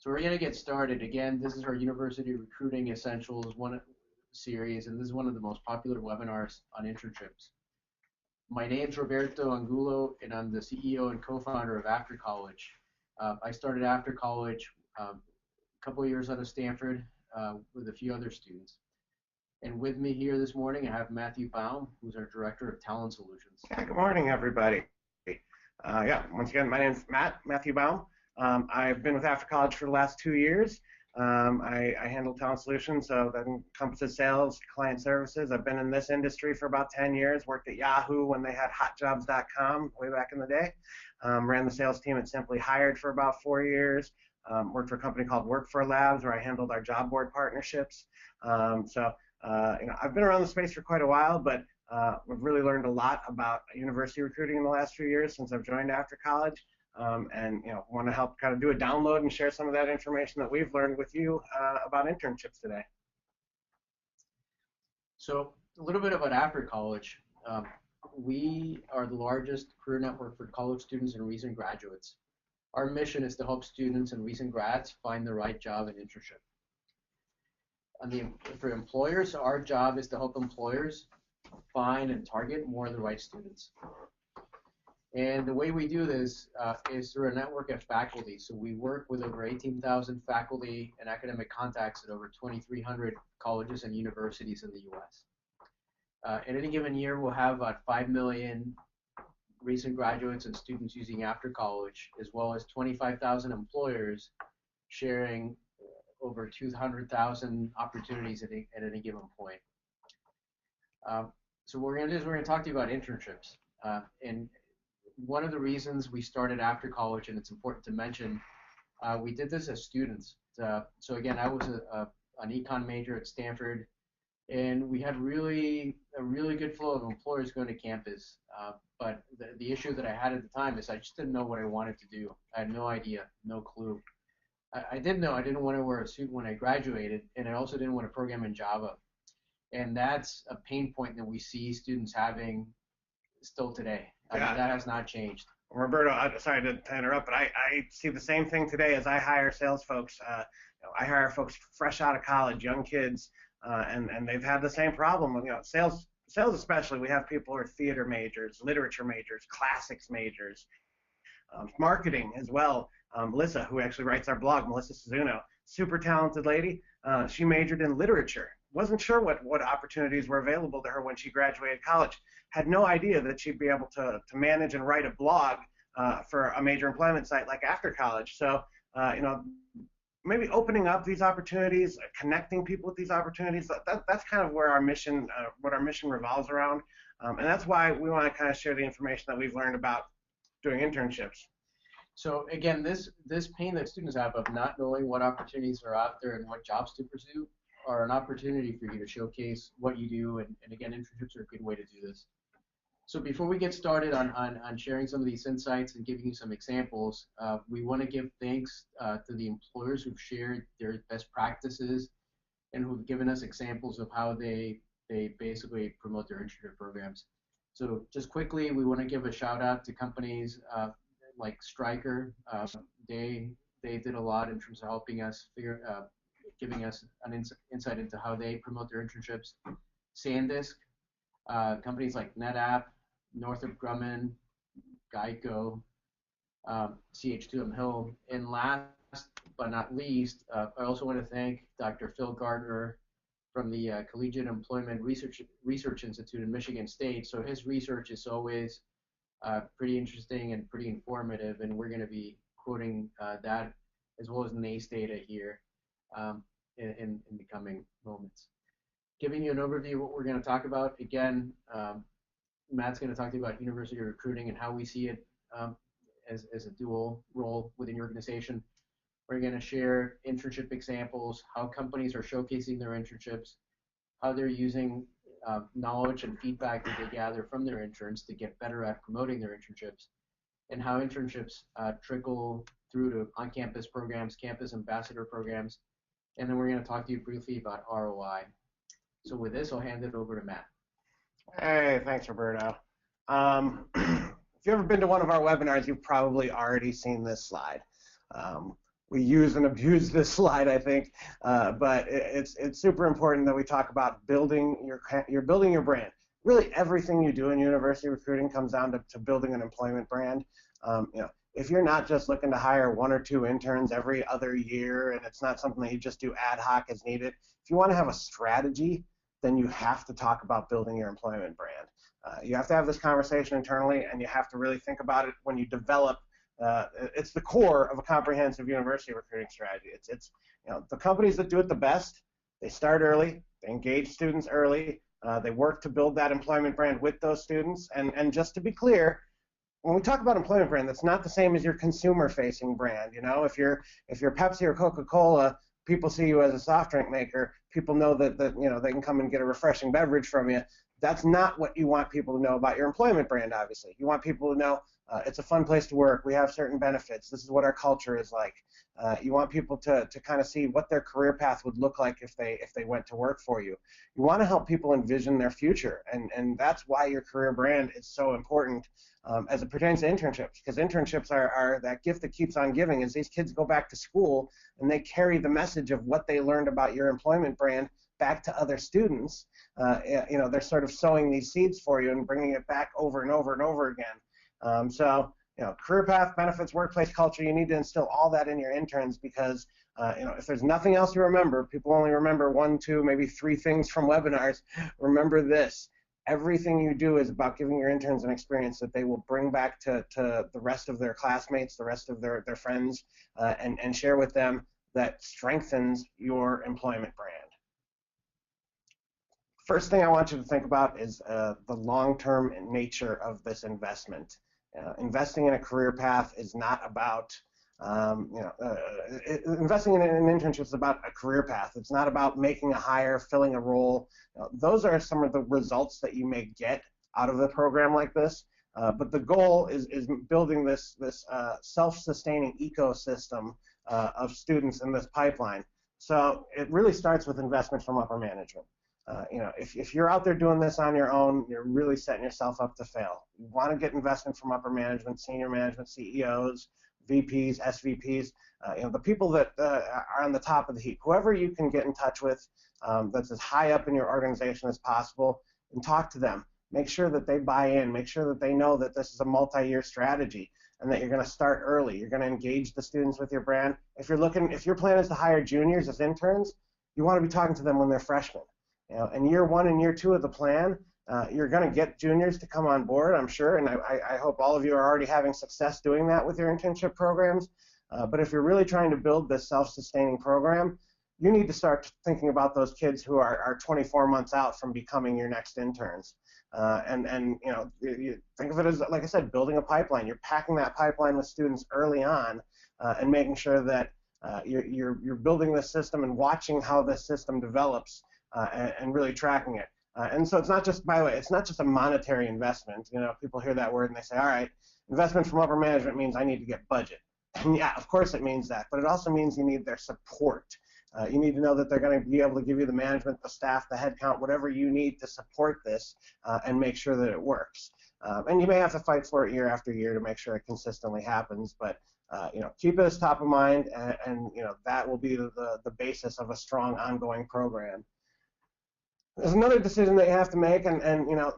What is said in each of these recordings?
So we're going to get started. Again, this is our University Recruiting Essentials one series, and this is one of the most popular webinars on internships. My name is Roberto Angulo, and I'm the CEO and co-founder of After College. I started After College a couple of years out of Stanford with a few other students. And with me here this morning, I have Matthew Baum, who's our Director of Talent Solutions. Yeah, good morning, everybody. Once again, my name is Matthew Baum. I've been with After College for the last 2 years. I handle talent solutions, so that encompasses sales, client services. I've been in this industry for about 10 years, worked at Yahoo when they had hotjobs.com way back in the day. Ran the sales team at Simply Hired for about 4 years. Worked for a company called Work4 Labs where I handled our job board partnerships. I've been around the space for quite a while, but we've really learned a lot about university recruiting in the last few years since I've joined After College. Want to help kind of do a download and share some of that information that we've learned with you about internships today. So a little bit about After College. We are the largest career network for college students and recent graduates. Our mission is to help students and recent grads find the right job and internship. For employers, our job is to help employers find and target more of the right students. And the way we do this is through a network of faculty. So we work with over 18,000 faculty and academic contacts at over 2,300 colleges and universities in the U.S. In any given year, we'll have about 5 million recent graduates and students using After College, as well as 25,000 employers sharing over 200,000 opportunities at any given point. So what we're going to do is we're going to talk to you about internships. And one of the reasons we started After College, and it's important to mention, we did this as students. So again, I was an econ major at Stanford, and we had a really good flow of employers going to campus. But the issue that I had at the time is I just didn't know what I wanted to do. I had no idea, no clue. I did know I didn't want to wear a suit when I graduated, and I also didn't want to program in Java. And that's a pain point that we see students having still today. I mean, that has not changed. Roberto, sorry to interrupt, but I see the same thing today as I hire sales folks. I hire folks fresh out of college, young kids, and they've had the same problem. Sales especially, we have people who are theater majors, literature majors, classics majors, marketing as well. Melissa, who actually writes our blog, Melissa Suzuno, super talented lady. She majored in literature. Wasn't sure what opportunities were available to her when she graduated college. Had no idea that she'd be able to manage and write a blog for a major employment site like After College. So, maybe opening up these opportunities, connecting people with these opportunities, that's kind of where our mission, what our mission revolves around. And that's why we want to kind of share the information that we've learned about doing internships. So again, this pain that students have of not knowing what opportunities are out there and what jobs to pursue are an opportunity for you to showcase what you do, and again, internships are a good way to do this. So before we get started on sharing some of these insights and giving you some examples, we want to give thanks to the employers who've shared their best practices and who've given us examples of how they basically promote their internship programs. So just quickly, we want to give a shout out to companies like Stryker. They did a lot in terms of helping us giving us an insight into how they promote their internships. SanDisk, companies like NetApp, Northrop Grumman, Geico, CH2M Hill, and last but not least, I also want to thank Dr. Phil Gardner from the Collegiate Employment Research Institute in Michigan State. So his research is always pretty interesting and pretty informative, and we're going to be quoting that as well as NACE data here in the coming moments. Giving you an overview of what we're going to talk about. Again, Matt's going to talk to you about university recruiting and how we see it as a dual role within your organization. We're going to share internship examples, how companies are showcasing their internships, how they're using knowledge and feedback that they gather from their interns to get better at promoting their internships, and how internships trickle through to on-campus programs, campus ambassador programs, and then we're going to talk to you briefly about ROI. So with this, I'll hand it over to Matt. Hey, thanks, Roberto. If you've ever been to one of our webinars, you've probably already seen this slide. we use and abuse this slide, I think, but it's super important that we talk about building your brand. Really, everything you do in university recruiting comes down to building an employment brand. If you're not just looking to hire one or two interns every other year, and it's not something that you just do ad hoc as needed, if you want to have a strategy, then you have to talk about building your employment brand. You have to have this conversation internally, and you have to really think about it when you develop. It's the core of a comprehensive university recruiting strategy. It's the companies that do it the best. They start early. They engage students early. They work to build that employment brand with those students. And just to be clear, when we talk about employment brand, that's not the same as your consumer-facing brand. If you're Pepsi or Coca-Cola, people see you as a soft drink maker. People know that they can come and get a refreshing beverage from you. That's not what you want people to know about your employment brand. Obviously, you want people to know it's a fun place to work. We have certain benefits. This is what our culture is like. You want people to kind of see what their career path would look like if they went to work for you. You want to help people envision their future, and that's why your career brand is so important as it pertains to internships, because internships are that gift that keeps on giving. As these kids go back to school and they carry the message of what they learned about your employment brand back to other students, they're sort of sowing these seeds for you and bringing it back over and over and over again. Career path, benefits, workplace culture, you need to instill all that in your interns because, if there's nothing else you remember, people only remember 1, 2, maybe 3 things from webinars. Remember this. Everything you do is about giving your interns an experience that they will bring back to the rest of their classmates, the rest of their friends, and share with them that strengthens your employment brand. First thing I want you to think about is the long-term nature of this investment. Investing in a career path is not about, investing in an internship is about a career path. It's not about making a hire, filling a role. Those are some of the results that you may get out of a program like this. But the goal is building this self-sustaining ecosystem of students in this pipeline. So it really starts with investment from upper management. If you're out there doing this on your own, you're really setting yourself up to fail. You want to get investment from upper management, senior management, CEOs, VPs, SVPs, the people that are on the top of the heap. Whoever you can get in touch with that's as high up in your organization as possible, and talk to them. Make sure that they buy in. Make sure that they know that this is a multi-year strategy and that you're going to start early. You're going to engage the students with your brand. If your plan is to hire juniors as interns, you want to be talking to them when they're freshmen. In year 1 and year 2 of the plan, you're going to get juniors to come on board, I'm sure, and I hope all of you are already having success doing that with your internship programs. But if you're really trying to build this self-sustaining program, you need to start thinking about those kids who are 24 months out from becoming your next interns. You think of it as, like I said, building a pipeline. You're packing that pipeline with students early on and making sure that you're building this system and watching how this system develops. And really tracking it. And so it's not just, by the way, it's not just a monetary investment. People hear that word and they say, all right, investment from upper management means I need to get budget. And yeah, of course it means that, but it also means you need their support. You need to know that they're going to be able to give you the management, the staff, the headcount, whatever you need to support this and make sure that it works. And you may have to fight for it year after year to make sure it consistently happens, but keep it as top of mind, and that will be the basis of a strong ongoing program. There's another decision that you have to make, and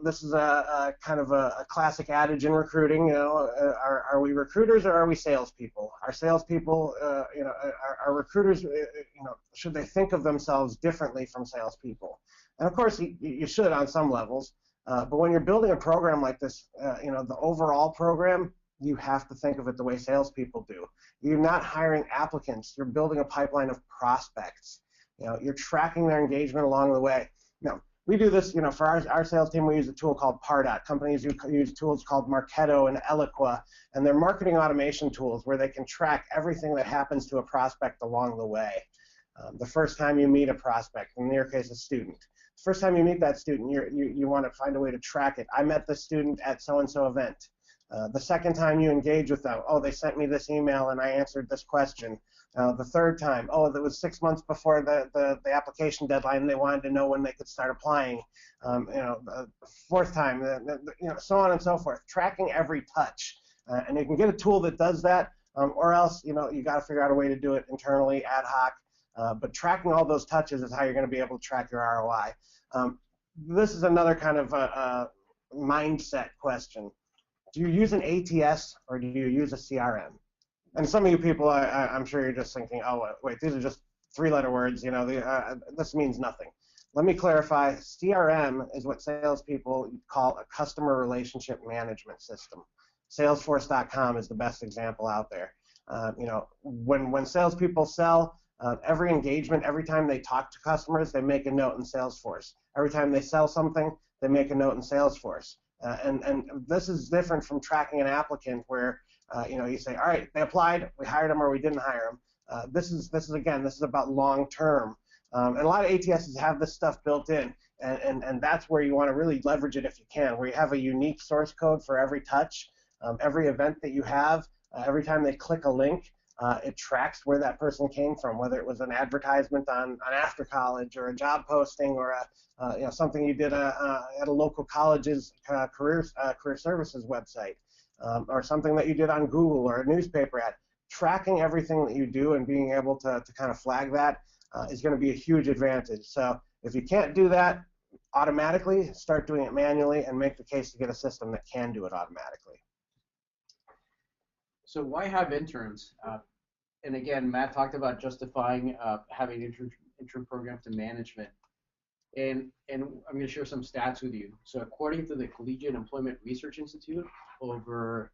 this is a kind of a classic adage in recruiting. Are we recruiters or are we salespeople? Our salespeople, our recruiters, should they think of themselves differently from salespeople? And of course, you should on some levels. But when you're building a program like this, the overall program, you have to think of it the way salespeople do. You're not hiring applicants. You're building a pipeline of prospects. You're tracking their engagement along the way. We do this, for our sales team, we use a tool called Pardot. Companies use tools called Marketo and Eloqua, and they're marketing automation tools where they can track everything that happens to a prospect along the way. The first time you meet a prospect, in your case, a student. The first time you meet that student, you want to find a way to track it. I met this student at so-and-so event. The second time you engage with them, they sent me this email and I answered this question. The third time, that was 6 months before the application deadline and they wanted to know when they could start applying. The fourth time, so on and so forth. Tracking every touch. And you can get a tool that does that, or else you got to figure out a way to do it internally, ad hoc. But tracking all those touches is how you're going to be able to track your ROI. This is another kind of mindset question. Do you use an ATS or do you use a CRM? And some of you people, I'm sure you're just thinking, oh, wait, these are just three-letter words. This means nothing. Let me clarify. CRM is what salespeople call a customer relationship management system. Salesforce.com is the best example out there. When salespeople sell, every engagement, every time they talk to customers, they make a note in Salesforce. Every time they sell something, they make a note in Salesforce. And this is different from tracking an applicant where you say, all right, they applied, we hired them or we didn't hire them. This is about long term. And a lot of ATSs have this stuff built in, and that's where you want to really leverage it if you can, where you have a unique source code for every touch, every event that you have, every time they click a link, it tracks where that person came from, whether it was an advertisement on after college or a job posting or something you did at a local college's career services website, or something that you did on Google or a newspaper ad. Tracking everything that you do and being able to kind of flag that is going to be a huge advantage. So if you can't do that automatically, start doing it manually and make the case to get a system that can do it automatically. So why have interns? And again, Matt talked about justifying having intern program to management. And I'm going to share some stats with you. So according to the Collegiate Employment Research Institute, over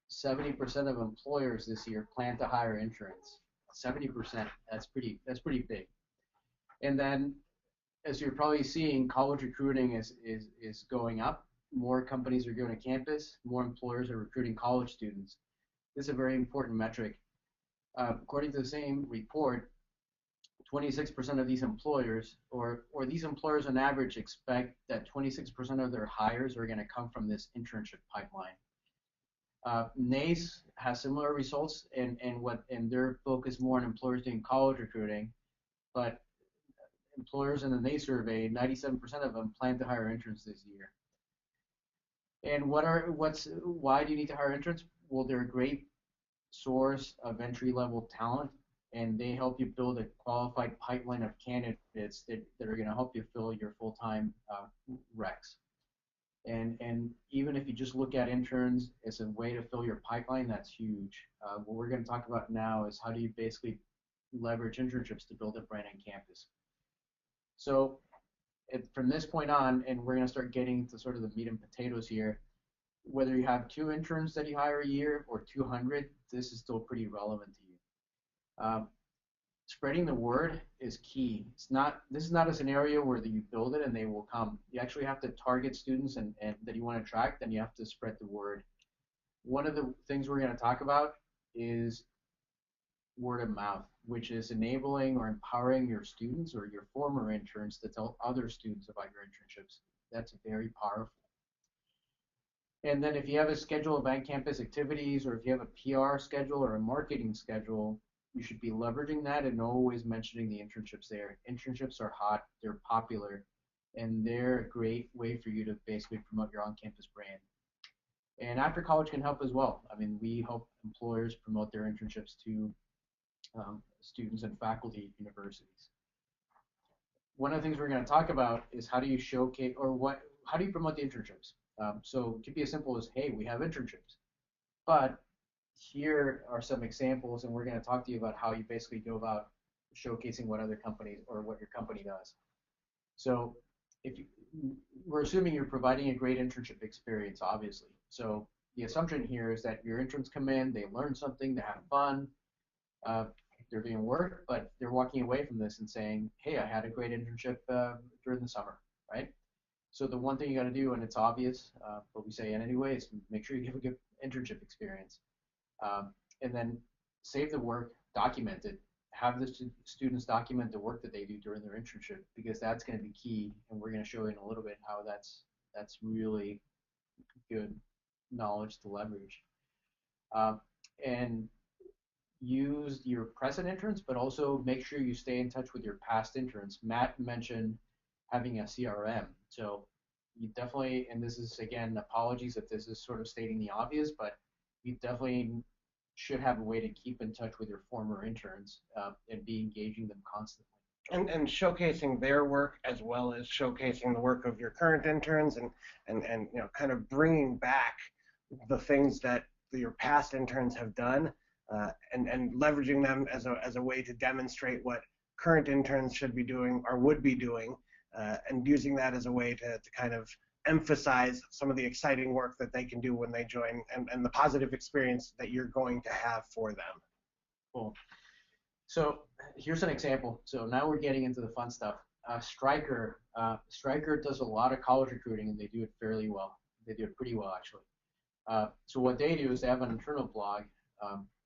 70% of employers this year plan to hire interns. 70%. That's pretty big. And then, as you're probably seeing, college recruiting is going up. More companies are going to campus. More employers are recruiting college students. This is a very important metric. According to the same report, 26% of these employers, or these employers on average, expect that 26% of their hires are going to come from this internship pipeline. NACE has similar results, and their focus more on employers doing college recruiting, but employers in the NACE survey, 97% of them plan to hire interns this year. And why do you need to hire interns? Well, they're a great source of entry-level talent, and they help you build a qualified pipeline of candidates that are going to help you fill your full-time recs. And even if you just look at interns as a way to fill your pipeline, that's huge. What we're going to talk about now is how do you basically leverage internships to build a brand on campus. So from this point on, and we're going to start getting to sort of the meat and potatoes here, whether you have 2 interns that you hire a year or 200, this is still pretty relevant to you. Spreading the word is key. This is not a scenario where you build it and they will come. You actually have to target students and that you want to attract, and you have to spread the word. One of the things we're going to talk about is word of mouth, which is enabling or empowering your students or your former interns to tell other students about your internships. That's very powerful. And then if you have a schedule of on-campus activities, or if you have a PR schedule or a marketing schedule, you should be leveraging that and always mentioning the internships there. Internships are hot, they're popular, and they're a great way for you to basically promote your on-campus brand. And after college can help as well. I mean, we help employers promote their internships to students and faculty at universities. One of the things we're going to talk about is how do you showcase, or how do you promote the internships? So it could be as simple as, hey, we have internships, but here are some examples, and we're going to talk to you about how you basically go about showcasing what other companies or what your company does. So we're assuming you're providing a great internship experience, obviously. So the assumption here is that your interns come in, they learn something, they have fun, they're doing work, but they're walking away from this and saying, hey, I had a great internship during the summer, right? So the one thing you got to do, and it's obvious, but we say it anyway, is make sure you give a good internship experience. And then save the work, document it, have the students document the work that they do during their internship, because that's going to be key, and we're going to show in a little bit how that's really good knowledge to leverage. And use your present interns, but also make sure you stay in touch with your past interns. Matt mentioned having a CRM. So you definitely, and this is, again, apologies if this is sort of stating the obvious, but you definitely should have a way to keep in touch with your former interns and be engaging them constantly. And showcasing their work as well as showcasing the work of your current interns, and kind of bringing back the things that your past interns have done, and leveraging them as a way to demonstrate what current interns should be doing or would be doing, and using that as a way to kind of emphasize some of the exciting work that they can do when they join, and the positive experience that you're going to have for them. Cool. So here's an example. So now we're getting into the fun stuff. Striker does a lot of college recruiting, and they do it fairly well. They do it pretty well, actually. So what they do is they have an internal blog.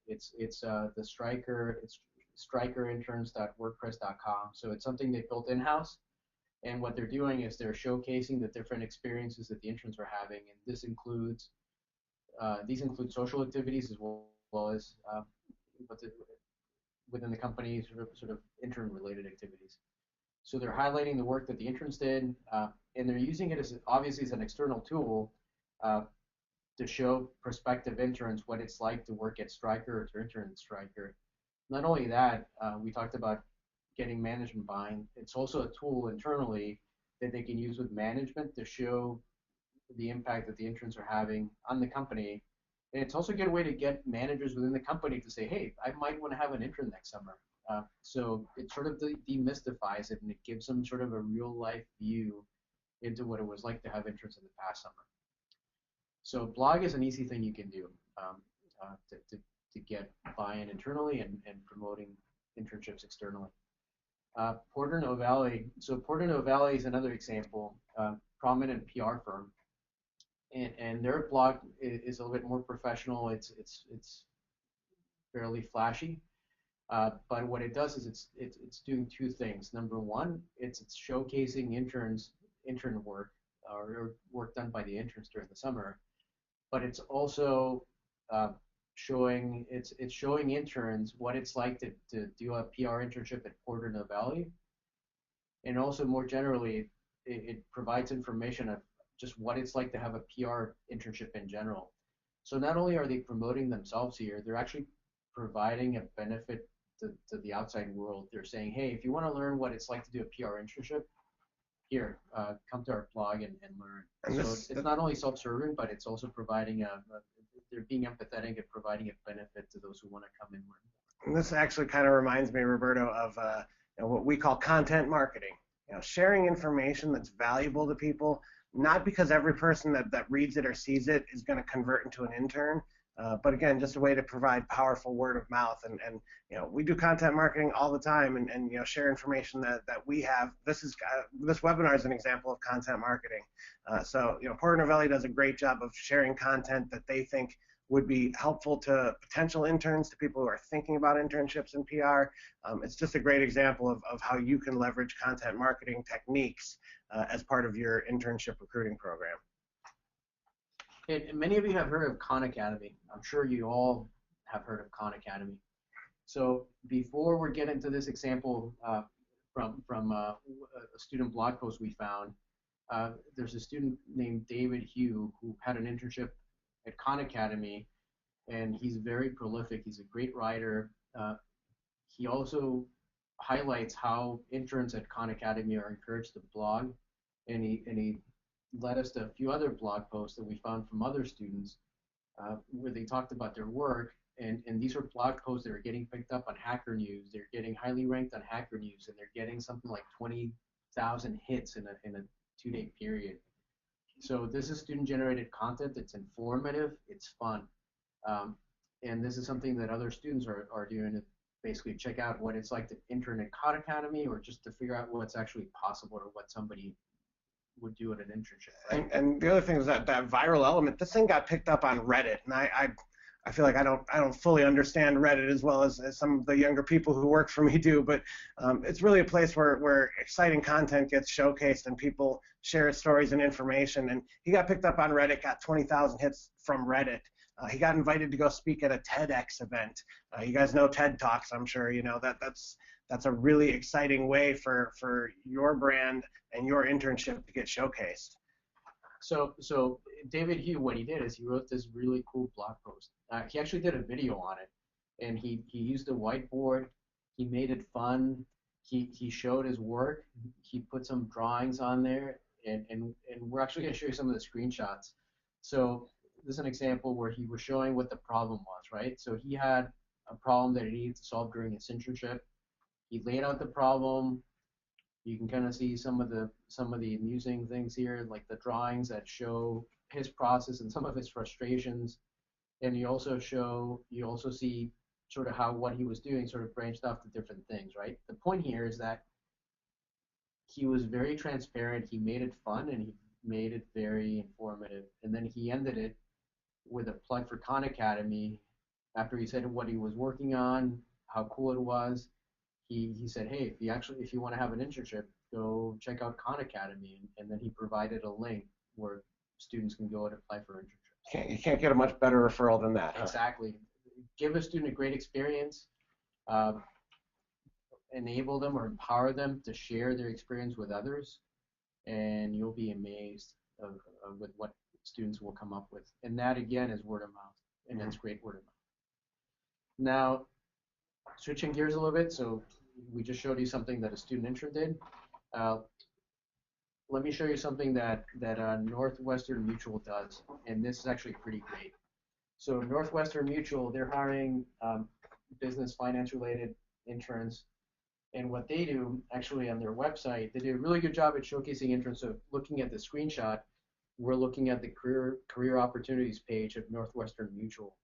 It's the Striker. It's strikerinterns.wordpress.com. So it's something they built in-house. And what they're doing is they're showcasing the different experiences that the interns are having, and these include social activities as well as within the company sort of intern-related activities. So they're highlighting the work that the interns did, and they're using it obviously as an external tool to show prospective interns what it's like to work at Stryker or to intern at Stryker. Not only that, we talked about getting management buy-in. It's also a tool internally that they can use with management to show the impact that the interns are having on the company. And it's also a good way to get managers within the company to say, hey, I might want to have an intern next summer. So it sort of demystifies it, and it gives them sort of a real-life view into what it was like to have interns in the past summer. So blog is an easy thing you can do to get buy-in internally and promoting internships externally. Porter Novelli. So Porter Novelli is another example, prominent PR firm, and their blog is a little bit more professional. It's fairly flashy, but what it does is it's doing two things. Number one, it's showcasing intern work or work done by the interns during the summer, but it's also showing interns what it's like to do a PR internship at Porter Novelli, and also more generally, it provides information of just what it's like to have a PR internship in general. So not only are they promoting themselves here, they're actually providing a benefit to the outside world. They're saying, hey, if you want to learn what it's like to do a PR internship, here, come to our blog and learn. And so it's not only self-serving, but it's also providing they're being empathetic and providing a benefit to those who want to come and learn. And this actually kind of reminds me, Roberto, of what we call content marketing. Sharing information that's valuable to people, not because every person that reads it or sees it is going to convert into an intern, but again, just a way to provide powerful word of mouth. And we do content marketing all the time, and share information that we have. This webinar is an example of content marketing. So Porter Novelli does a great job of sharing content that they think would be helpful to potential interns, to people who are thinking about internships in PR. It's just a great example of how you can leverage content marketing techniques as part of your internship recruiting program. And many of you have heard of Khan Academy. I'm sure you all have heard of Khan Academy. So before we get into this example from a student blog post we found, there's a student named David Hugh who had an internship at Khan Academy, and he's very prolific. He's a great writer. He also highlights how interns at Khan Academy are encouraged to blog, and he led us to a few other blog posts that we found from other students where they talked about their work, and these are blog posts that are getting picked up on Hacker News. They're getting highly ranked on Hacker News, and they're getting something like 20,000 hits in a 2-day period. So this is student-generated content. It's informative. It's fun. And this is something that other students are doing to basically check out what it's like to intern at Khan Academy, or just to figure out what's actually possible or what somebody would do at an internship. Right? And the other thing is that viral element. This thing got picked up on Reddit, and I feel like I don't fully understand Reddit as well as some of the younger people who work for me do, but it's really a place where exciting content gets showcased and people share stories and information. And he got picked up on Reddit, got 20,000 hits from Reddit. He got invited to go speak at a TEDx event. You guys know TED Talks, I'm sure. That's a really exciting way for your brand and your internship to get showcased. So David Hugh, what he did is he wrote this really cool blog post. He actually did a video on it, and he used a whiteboard. He made it fun. He showed his work. He put some drawings on there, and we're actually going to show you some of the screenshots. So this is an example where he was showing what the problem was, right? So he had a problem that he needed to solve during his internship. He laid out the problem. You can kind of see some of the amusing things here, like the drawings that show his process and some of his frustrations. And you also see sort of how what he was doing sort of branched off to different things, right? The point here is that he was very transparent. He made it fun and he made it very informative. And then he ended it with a plug for Khan Academy. After he said what he was working on, how cool it was, he said, hey, if you want to have an internship, go check out Khan Academy, and then he provided a link where students can go and apply for internships. You can't get a much better referral than that. Huh? Exactly. Give a student a great experience, uh, enable them or empower them to share their experience with others, and you'll be amazed with what students will come up with. And that again is word of mouth, and that's great word of mouth. Now, switching gears a little bit, so we just showed you something that a student intern did. Let me show you something that Northwestern Mutual does, and this is actually pretty great. So Northwestern Mutual, they're hiring business finance related interns, and what they do actually on their website, they do a really good job at showcasing interns. So looking at the screenshot, we're looking at the career opportunities page of Northwestern Mutual.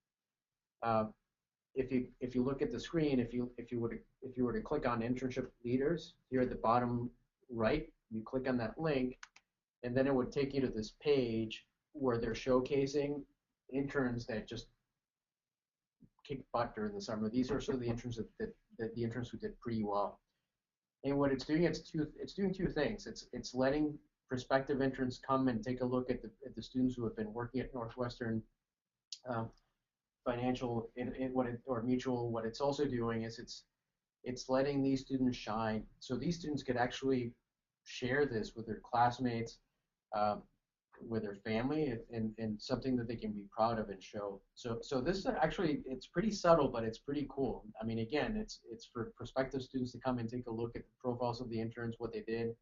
If you look at the screen, if you were to click on internship leaders here at the bottom right, you click on that link, and then it would take you to this page where they're showcasing interns that just kicked butt during the summer. These are sort of the interns that the interns who did pretty well. And what it's doing, it's doing two things. It's letting prospective interns come and take a look at the students who have been working at Northwestern Financial or Mutual. What it's also doing is it's letting these students shine. So these students could actually share this with their classmates, with their family, and something that they can be proud of and show. So this is actually, it's pretty subtle, but it's pretty cool. I mean, again, it's for prospective students to come and take a look at the profiles of the interns, what they did,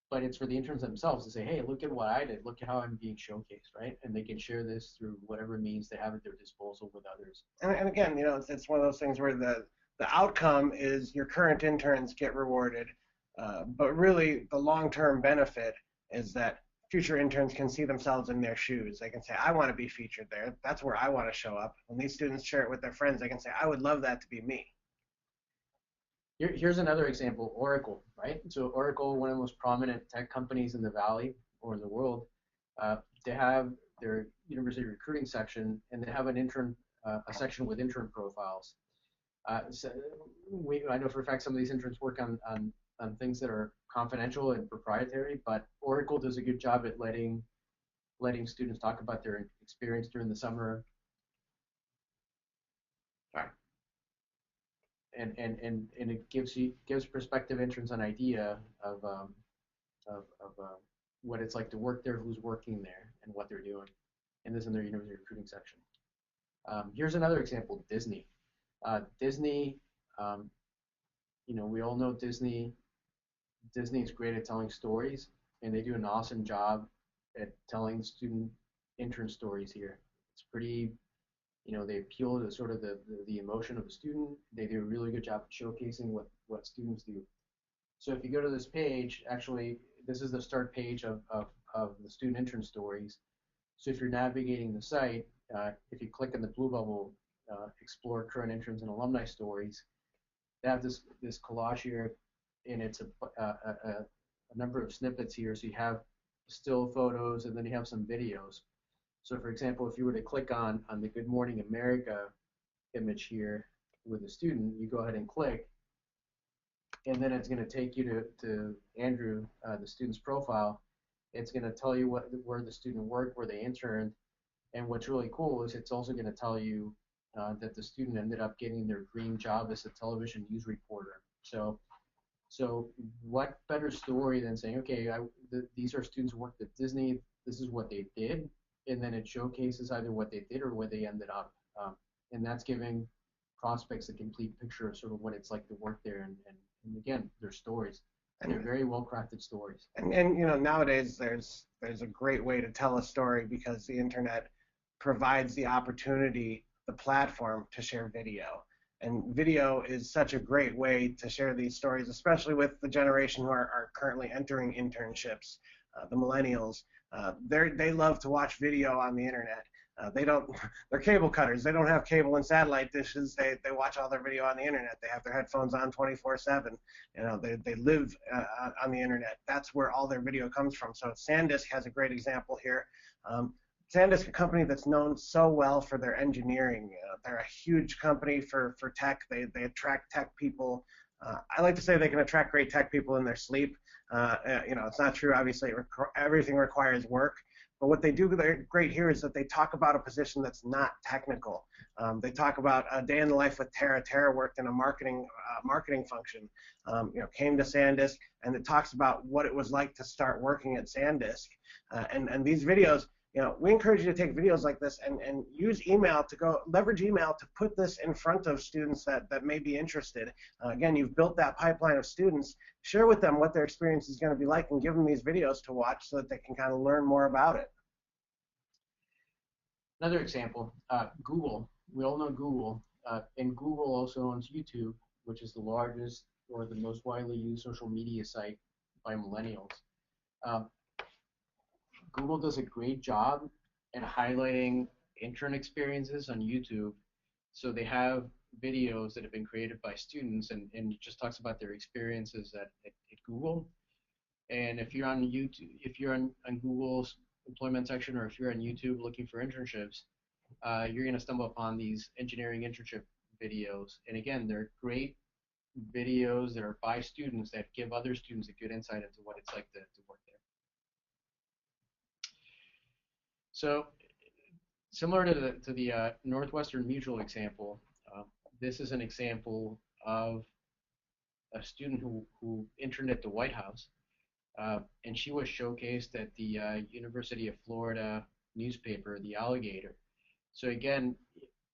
but it's for the interns themselves to say, hey, look at what I did, look at how I'm being showcased, right? And they can share this through whatever means they have at their disposal with others. And again, it's one of those things where the outcome is your current interns get rewarded, but really the long-term benefit is that future interns can see themselves in their shoes. They can say, I want to be featured there. That's where I want to show up. When these students share it with their friends, they can say, I would love that to be me. Here's another example, Oracle, right? So Oracle, one of the most prominent tech companies in the Valley or in the world, they have their university recruiting section, and they have an intern, a section with intern profiles. So I know for a fact some of these interns work on things that are confidential and proprietary, but Oracle does a good job at letting students talk about their experience during the summer. And it gives prospective interns an idea of what it's like to work there, who's working there, and what they're doing. And this is in their university recruiting section. Here's another example, Disney. Disney, we all know Disney. Disney is great at telling stories, and they do an awesome job at telling student intern stories here. It's pretty, they appeal to sort of the emotion of the student. They do a really good job of showcasing what students do. So if you go to this page, actually, this is the start page of the student intern stories. So if you're navigating the site, if you click on the blue bubble, explore current interns and alumni stories, they have this collage here, and it's a number of snippets here. So you have still photos, and then you have some videos. So for example, if you were to click on the Good Morning America image here with a student, you go ahead and click, and then it's going to take you to Andrew, the student's profile. It's going to tell you where the student worked, where they interned, and what's really cool is it's also going to tell you that the student ended up getting their dream job as a television news reporter. So what better story than saying, okay, these are students who worked at Disney, this is what they did, and then it showcases either what they did or where they ended up. And that's giving prospects a complete picture of sort of what it's like to work there. And again, their stories. And they're very well crafted stories. And nowadays there's a great way to tell a story because the internet provides the opportunity, the platform to share video. And video is such a great way to share these stories, especially with the generation who are currently entering internships, the millennials. They love to watch video on the internet. They're cable cutters. They don't have cable and satellite dishes. They watch all their video on the internet. They have their headphones on 24/7. They live on the internet. That's where all their video comes from. So SanDisk has a great example here. SanDisk, a company that's known so well for their engineering. They're a huge company for tech. They attract tech people. I like to say they can attract great tech people in their sleep. It's not true. Obviously, everything requires work. But what they do great here is that they talk about a position that's not technical. They talk about a day in the life with Tara. Tara worked in a marketing function. Came to SanDisk, and it talks about what it was like to start working at SanDisk. And these videos, we encourage you to take videos like this and use email to leverage email to put this in front of students that may be interested. Again, you've built that pipeline of students. Share with them what their experience is going to be like and give them these videos to watch so that they can kind of learn more about it. Another example, Google. We all know Google, and Google also owns YouTube, which is the largest or the most widely used social media site by millennials. Google does a great job in highlighting intern experiences on YouTube. So they have videos that have been created by students, and it just talks about their experiences at Google. And if you're on YouTube, if you're on Google's employment section, or if you're on YouTube looking for internships, you're going to stumble upon these engineering internship videos. And again, they're great videos that are by students that give other students a good insight into what it's like to work there. So similar to the Northwestern Mutual example, this is an example of a student who interned at the White House, and she was showcased at the University of Florida newspaper, The Alligator. So again,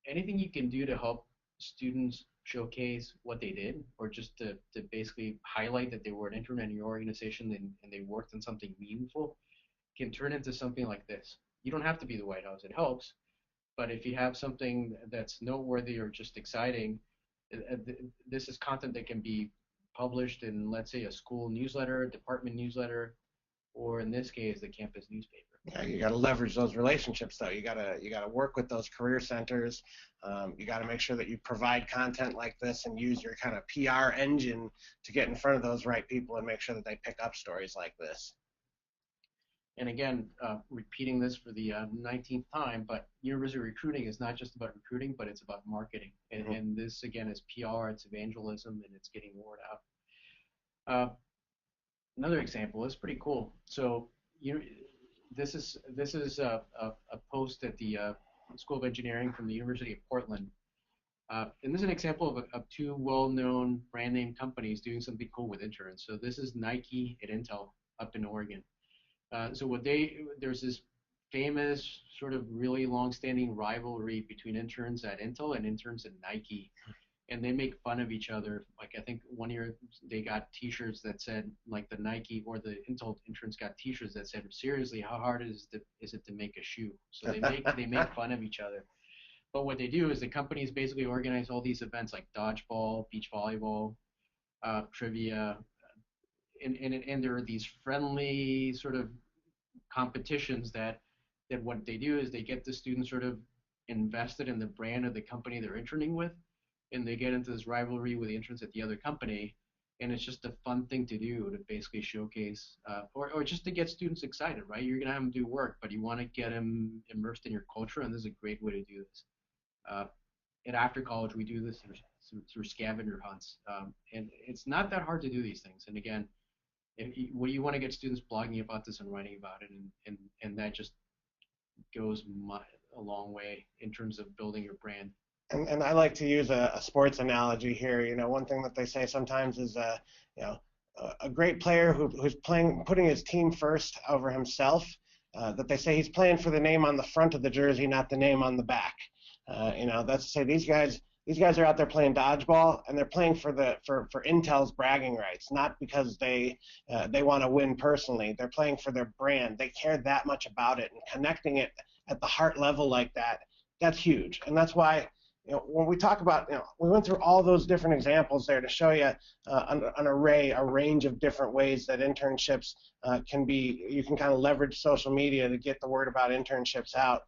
anything you can do to help students showcase what they did, or just to basically highlight that they were an intern in your organization and they worked on something meaningful, can turn into something like this. You don't have to be the White House, it helps, but if you have something that's noteworthy or just exciting, this is content that can be published in, let's say, a school newsletter, department newsletter, or in this case, the campus newspaper. Yeah, you got to leverage those relationships, though. You got to work with those career centers. You got to make sure that you provide content like this and use your kind of PR engine to get in front of those right people and make sure that they pick up stories like this. And again, repeating this for the 19th time, but university recruiting is not just about recruiting, but it's about marketing. And this, again, is PR, it's evangelism, and it's getting the word out. Another example is pretty cool. So this is a post at the School of Engineering from the University of Portland. And this is an example of two well-known brand name companies doing something cool with interns. So this is Nike and Intel up in Oregon. So there's this famous sort of really long-standing rivalry between interns at Intel and interns at Nike, and they make fun of each other. Like I think one year they got T-shirts that said, like the Nike or the Intel interns got T-shirts that said, "Seriously, how hard is it to make a shoe?" So they make fun of each other. But what they do is the companies basically organize all these events like dodgeball, beach volleyball, trivia, and there are these friendly sort of competitions that what they do is they get the students sort of invested in the brand of the company they're interning with, and they get into this rivalry with the interns at the other company, and it's just a fun thing to do to basically showcase or just to get students excited, right? You're gonna have them do work, but you want to get them immersed in your culture, and this is a great way to do this. And after college, we do this through scavenger hunts, and it's not that hard to do these things. And again, what you want to get students blogging about this and writing about it, and that just goes a long way in terms of building your brand. And I like to use a sports analogy here. One thing that they say sometimes is, a great player who's putting his team first over himself that they say he's playing for the name on the front of the jersey, not the name on the back. That's to say these guys are out there playing dodgeball, and they're playing for Intel's bragging rights, not because they want to win personally. They're playing for their brand. They care that much about it, and connecting it at the heart level like that, that's huge. And that's why, when we talk about, we went through all those different examples there to show you a range of different ways that internships can be. You can kind of leverage social media to get the word about internships out.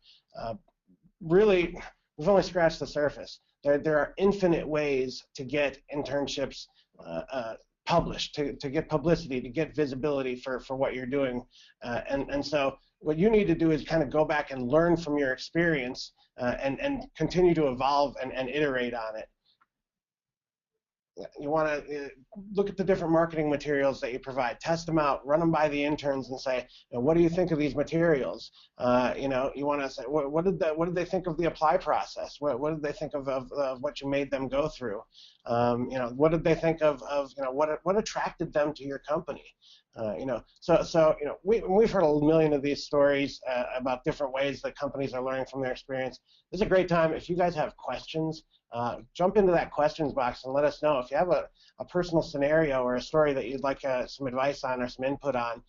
Really, we've only scratched the surface. There are infinite ways to get internships published, to get publicity, to get visibility for what you're doing. And so what you need to do is kind of go back and learn from your experience and continue to evolve and iterate on it. You want to look at the different marketing materials that you provide, test them out, run them by the interns, and say, what do you think of these materials? You want to say, what did they think of the apply process? What did they think of what you made them go through? What did they think of what attracted them to your company? We've heard a million of these stories about different ways that companies are learning from their experience. This is a great time. If you guys have questions, jump into that questions box and let us know. If you have a personal scenario or a story that you'd like some advice on or some input on,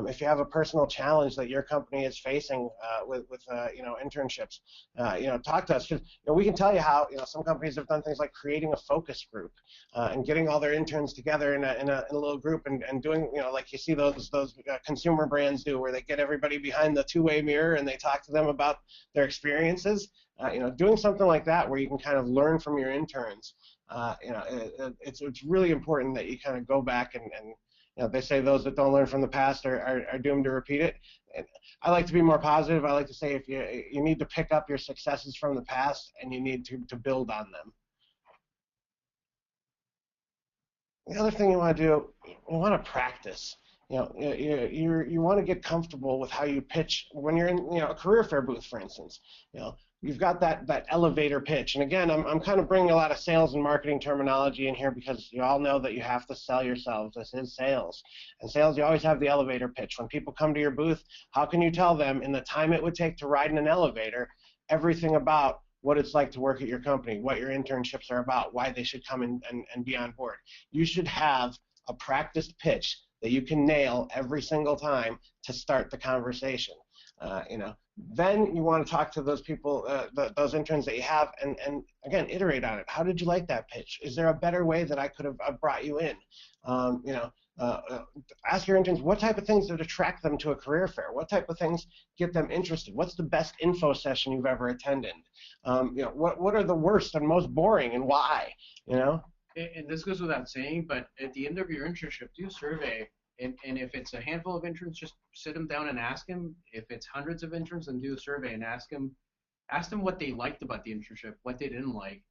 if you have a personal challenge that your company is facing with internships, talk to us. 'Cause, we can tell you how some companies have done things like creating a focus group and getting all their interns together in a little group and doing like you see those consumer brands do, where they get everybody behind the two-way mirror and they talk to them about their experiences. Doing something like that where you can kind of learn from your interns. It's really important that you kind of go back and they say those that don't learn from the past are doomed to repeat it. And I like to be more positive. I like to say if you need to pick up your successes from the past and you need to build on them. The other thing you want to do, you want to practice. You want to get comfortable with how you pitch when you're in a career fair booth, for instance. You've got that elevator pitch, and again, I'm kind of bringing a lot of sales and marketing terminology in here because you all know that you have to sell yourselves. This is sales, and sales, you always have the elevator pitch. When people come to your booth, how can you tell them in the time it would take to ride in an elevator everything about what it's like to work at your company, what your internships are about, why they should come and be on board? You should have a practiced pitch that you can nail every single time to start the conversation. Then you want to talk to those people, those interns that you have, and again, iterate on it. How did you like that pitch? Is there a better way that I could have brought you in? Ask your interns what type of things that attract them to a career fair. What type of things get them interested? What's the best info session you've ever attended? What are the worst and most boring, and why? And this goes without saying, but at the end of your internship, do a survey. And if it's a handful of interns, just sit them down and ask them. If it's hundreds of interns, then do a survey and ask them what they liked about the internship, what they didn't like,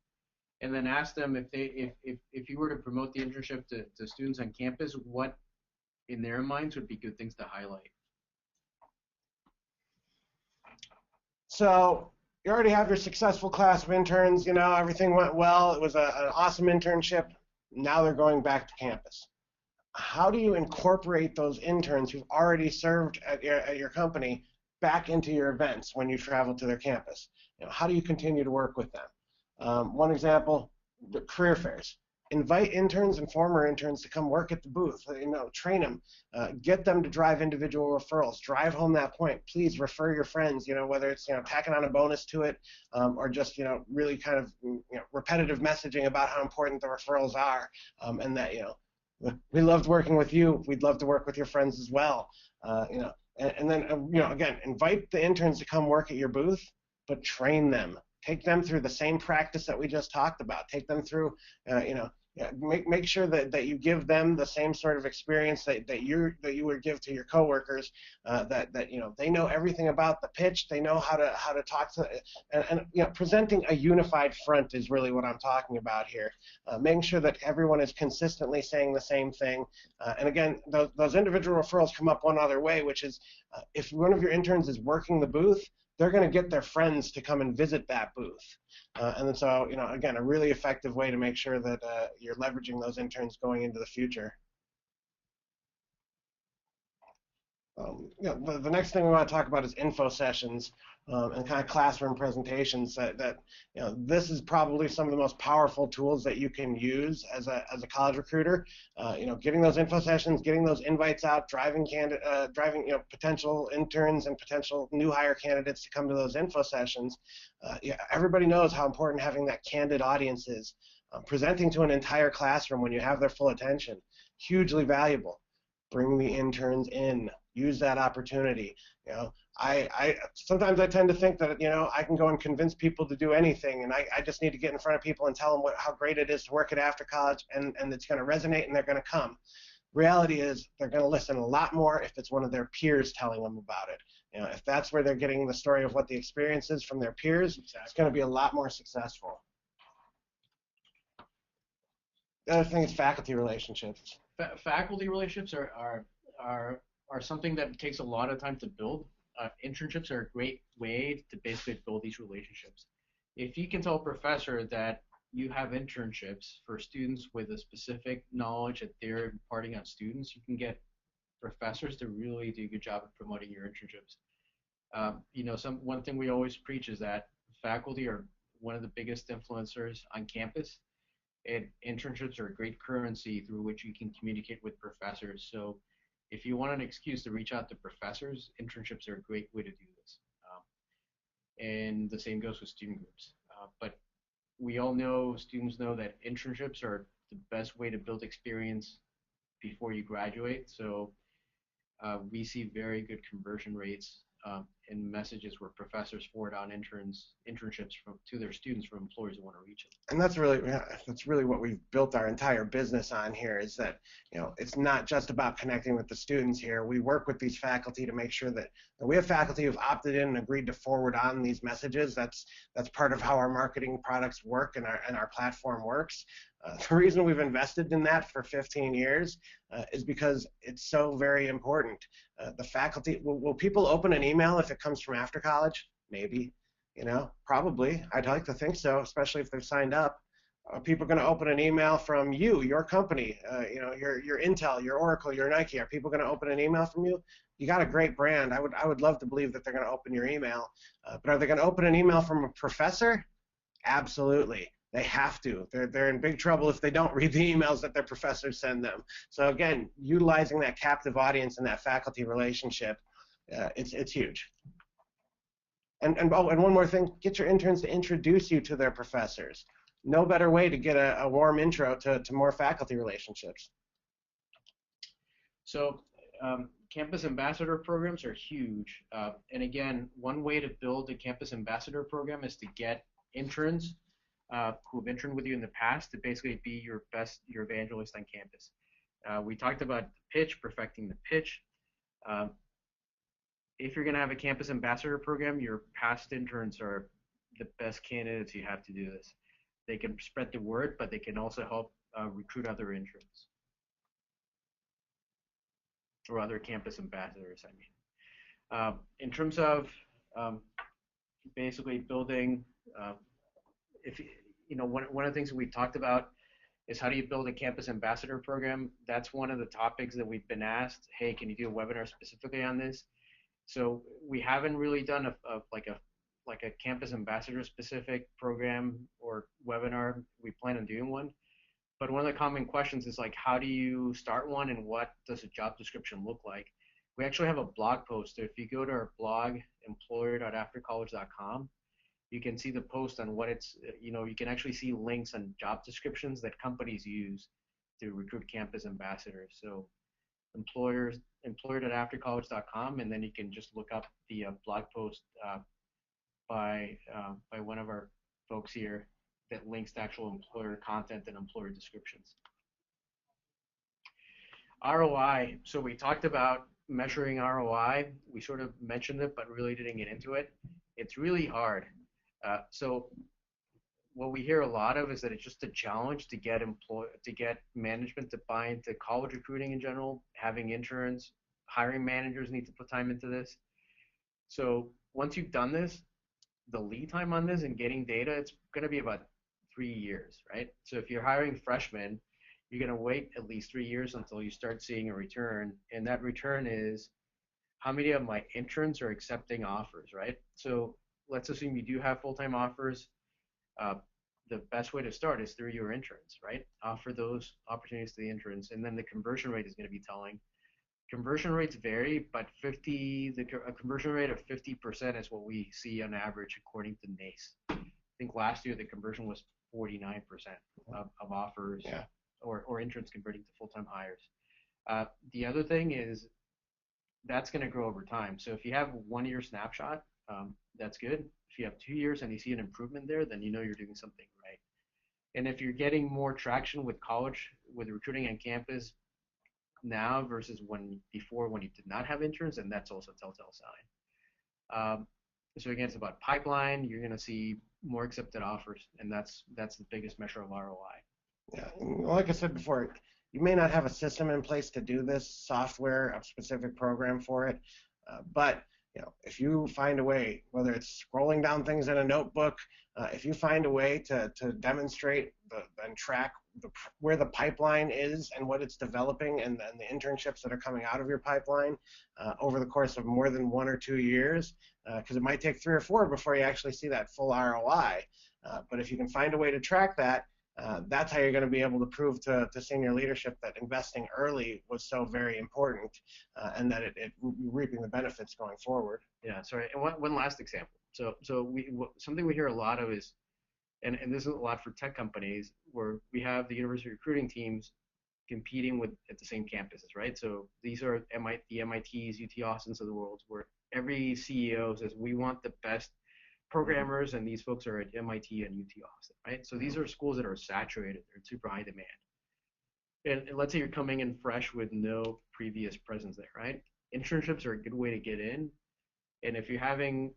and then ask them if you were to promote the internship to students on campus, what in their minds would be good things to highlight. So you already have your successful class of interns. Everything went well. It was an awesome internship. Now they're going back to campus. How do you incorporate those interns who've already served at your company back into your events when you travel to their campus? How do you continue to work with them? One example, the career fairs. Invite interns and former interns to come work at the booth. Train them, get them to drive individual referrals. Drive home that point. Please refer your friends. Whether it's tacking on a bonus to it, or just really kind of repetitive messaging about how important the referrals are, and that we loved working with you. We'd love to work with your friends as well. And then again, invite the interns to come work at your booth, but train them. Take them through the same practice that we just talked about. Take them through, make sure that you give them the same sort of experience that you would give to your coworkers. That they know everything about the pitch. They know how to talk to, and presenting a unified front is really what I'm talking about here. Making sure that everyone is consistently saying the same thing. And again, those individual referrals come up one other way, which is if one of your interns is working the booth, they're going to get their friends to come and visit that booth. And so, again, a really effective way to make sure that you're leveraging those interns going into the future. The next thing we want to talk about is info sessions and kind of classroom presentations. This is probably some of the most powerful tools that you can use as a college recruiter. Getting those info sessions, getting those invites out, driving potential interns and potential new hire candidates to come to those info sessions. Everybody knows how important having that candid audience is. Presenting to an entire classroom when you have their full attention, hugely valuable. Bring the interns in. Use that opportunity. I sometimes I tend to think that I can go and convince people to do anything, and I just need to get in front of people and tell them how great it is to work at after college, and it's going to resonate, and they're going to come. Reality is they're going to listen a lot more if it's one of their peers telling them about it. If that's where they're getting the story of what the experience is from their peers, it's going to be a lot more successful. The other thing is faculty relationships. Faculty relationships are something that takes a lot of time to build. Internships are a great way to basically build these relationships. If you can tell a professor that you have internships for students with a specific knowledge that they're imparting on students, you can get professors to really do a good job of promoting your internships. One thing we always preach is that faculty are one of the biggest influencers on campus, and internships are a great currency through which you can communicate with professors. So if you want an excuse to reach out to professors, internships are a great way to do this. And the same goes with student groups. But we all know, students know, that internships are the best way to build experience before you graduate. So we see very good conversion rates in messages where professors forward on internships to their students from employers who want to reach them. And that's really what we've built our entire business on here, is that it's not just about connecting with the students here. We work with these faculty to make sure that we have faculty who've opted in and agreed to forward on these messages. That's part of how our marketing products work and our platform works. The reason we've invested in that for 15 years is because it's so very important. The faculty, will people open an email if it comes from after college? Maybe, probably. I'd like to think so, especially if they've signed up. Are people going to open an email from your company, your Intel, your Oracle, your Nike? Are people going to open an email from you? You got a great brand. I would love to believe that they're going to open your email. But are they going to open an email from a professor? Absolutely. They have to. They're in big trouble if they don't read the emails that their professors send them. So again, utilizing that captive audience and that faculty relationship, it's huge. And one more thing, get your interns to introduce you to their professors. No better way to get a warm intro to more faculty relationships. So campus ambassador programs are huge. And again, one way to build a campus ambassador program is to get interns who've interned with you in the past to basically be your evangelist on campus. We talked about the pitch, perfecting the pitch. If you're going to have a campus ambassador program, your past interns are the best candidates you have to do this. They can spread the word, but they can also help recruit other interns or other campus ambassadors, I mean. In terms of basically building one of the things that we talked about is how do you build a campus ambassador program. That's one of the topics that we've been asked. Hey, can you do a webinar specifically on this? So we haven't really done a campus ambassador specific program or webinar. We plan on doing one. But one of the common questions is how do you start one and what does a job description look like? We actually have a blog post. So if you go to our blog, employer.aftercollege.com, you can see the post on what it's, you can actually see links on job descriptions that companies use to recruit campus ambassadors. So employer.aftercollege.com, and then you can just look up the blog post by one of our folks here that links to actual employer content and employer descriptions. ROI. So we talked about measuring ROI. We sort of mentioned it, but really didn't get into it. It's really hard. So what we hear a lot of is that it's just a challenge to get management to buy into college recruiting in general. Having interns, hiring managers need to put time into this. So once you've done this, the lead time on this and getting data, it's going to be about 3 years, right? So if you're hiring freshmen, you're going to wait at least 3 years until you start seeing a return, and that return is how many of my interns are accepting offers, right? So let's assume you do have full-time offers. Uh, the best way to start is through your interns, right? Offer those opportunities to the interns, and then the conversion rate is going to be telling. Conversion rates vary, but a conversion rate of 50% is what we see on average according to NACE. I think last year the conversion was 49% of offers, Yeah. or interns converting to full-time hires. The other thing is that's going to grow over time. So if you have 1 year snapshot, that's good. If you have 2 years and you see an improvement there, then you know you're doing something right. And if you're getting more traction with college, with recruiting on campus now versus when you did not have interns, and that's also a telltale sign. So again, it's about pipeline. You're going to see more accepted offers, and that's the biggest measure of ROI. Yeah, like I said before, you may not have a system in place to do this, software, a specific program for it, but if you find a way, whether it's scrolling down things in a notebook, if you find a way to demonstrate and track where the pipeline is and what it's developing and the internships that are coming out of your pipeline over the course of more than 1 or 2 years, because it might take 3 or 4 before you actually see that full ROI. But if you can find a way to track that, that's how you're going to be able to prove to senior leadership that investing early was so very important, and that it reaping the benefits going forward. Yeah, sorry. And one last example. So something we hear a lot of is, and this is a lot for tech companies, where we have the university recruiting teams competing at the same campuses, right? So these are the MITs, UT Austins of the world, where every CEO says we want the best programmers, and these folks are at MIT and UT Austin, right? So these are schools that are saturated, they're in super high demand. And let's say you're coming in fresh with no previous presence there, right? Internships are a good way to get in. And if you're having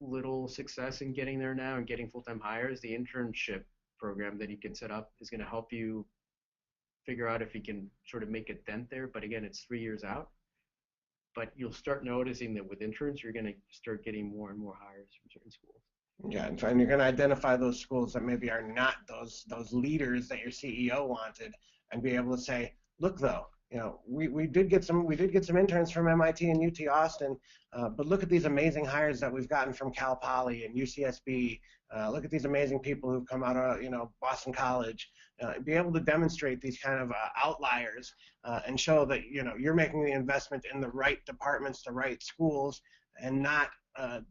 little success in getting there now and getting full-time hires, the internship program that you can set up is going to help you figure out if you can sort of make a dent there. But again, it's 3 years out. But you'll start noticing that with interns, you're going to start getting more and more hires from certain schools. Yeah, and you're going to identify those schools that maybe are not those leaders that your CEO wanted, and be able to say, look, though, we did get some interns from MIT and UT Austin, but look at these amazing hires that we've gotten from Cal Poly and UCSB. Look at these amazing people who've come out of Boston College. Be able to demonstrate these kind of outliers and show that you're making the investment in the right departments, the right schools, and not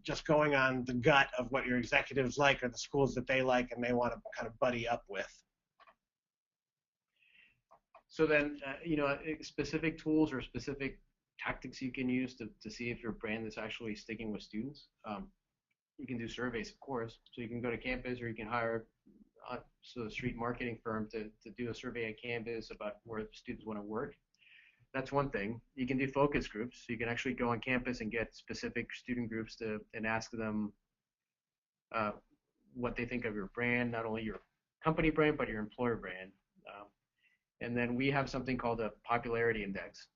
just going on the gut of what your executives like or the schools that they like and they want to kind of buddy up with. So then, specific tools or specific tactics you can use to see if your brand is actually sticking with students. You can do surveys, of course. So you can go to campus, or you can hire a street marketing firm to do a survey on campus about where students want to work. That's one thing. You can do focus groups. So you can actually go on campus and get specific student groups and ask them what they think of your brand, not only your company brand, but your employer brand. And then we have something called a popularity index,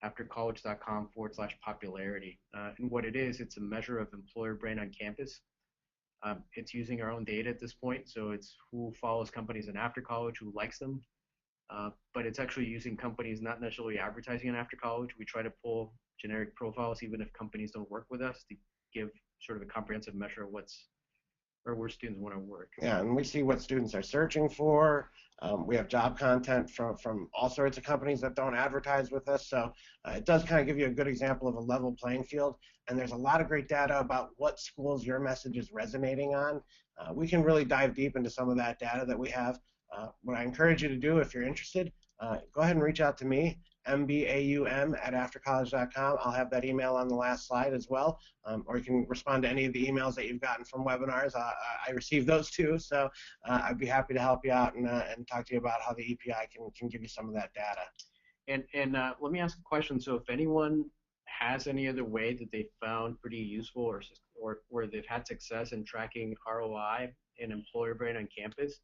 aftercollege.com/popularity. And what it is, it's a measure of employer brand on campus. It's using our own data at this point. So it's who follows companies in after college, who likes them. But it's actually using companies not necessarily advertising in after college. We try to pull generic profiles, even if companies don't work with us, to give sort of a comprehensive measure of where students want to work. Yeah, and we see what students are searching for. We have job content from all sorts of companies that don't advertise with us. So it does kind of give you a good example of a level playing field. And there's a lot of great data about what schools your message is resonating on. We can really dive deep into some of that data that we have. What I encourage you to do, if you're interested, go ahead and reach out to me, mbaum@aftercollege.com. I'll have that email on the last slide as well, or you can respond to any of the emails that you've gotten from webinars. I receive those too, so I'd be happy to help you out and talk to you about how the EPI can give you some of that data. And let me ask a question. So if anyone has any other way that they found pretty useful or they've had success in tracking ROI and employer brand on campus,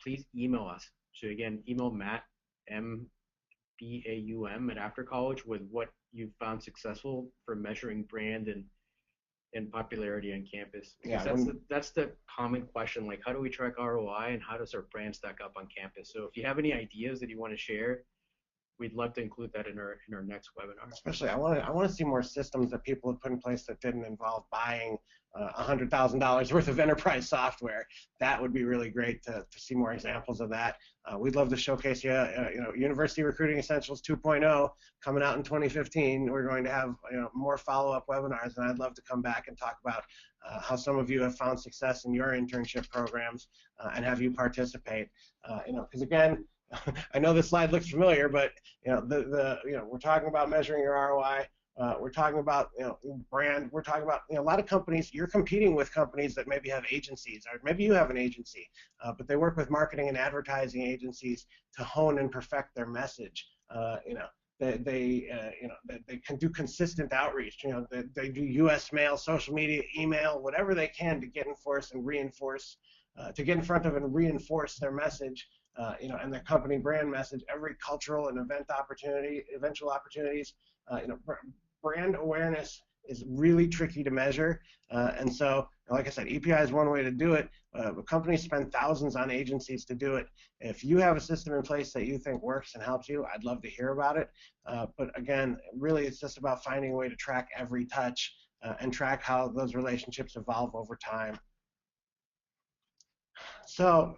please email us. So again, email Matt, MBAUM@aftercollege, with what you've found successful for measuring brand and popularity on campus. Because that's the common question, like how do we track ROI and how does our brand stack up on campus? So if you have any ideas that you want to share, we'd love to include that in our next webinar. Especially, I want to see more systems that people have put in place that didn't involve buying $100,000 worth of enterprise software. That would be really great to see more examples of that. We'd love to showcase University Recruiting Essentials 2.0 coming out in 2015. We're going to have more follow-up webinars, and I'd love to come back and talk about how some of you have found success in your internship programs and have you participate. Because again, I know this slide looks familiar, but we're talking about measuring your ROI. We're talking about brand. We're talking about a lot of companies. You're competing with companies that maybe have agencies, or maybe you have an agency, but they work with marketing and advertising agencies to hone and perfect their message. They can do consistent outreach. They do U.S. mail, social media, email, whatever they can to get in front of and reinforce their message. And their company brand message, every cultural and eventual opportunities. Brand awareness is really tricky to measure, and so, like I said, EPI is one way to do it. But companies spend thousands on agencies to do it. If you have a system in place that you think works and helps you, I'd love to hear about it. But again, really, it's just about finding a way to track every touch and track how those relationships evolve over time. So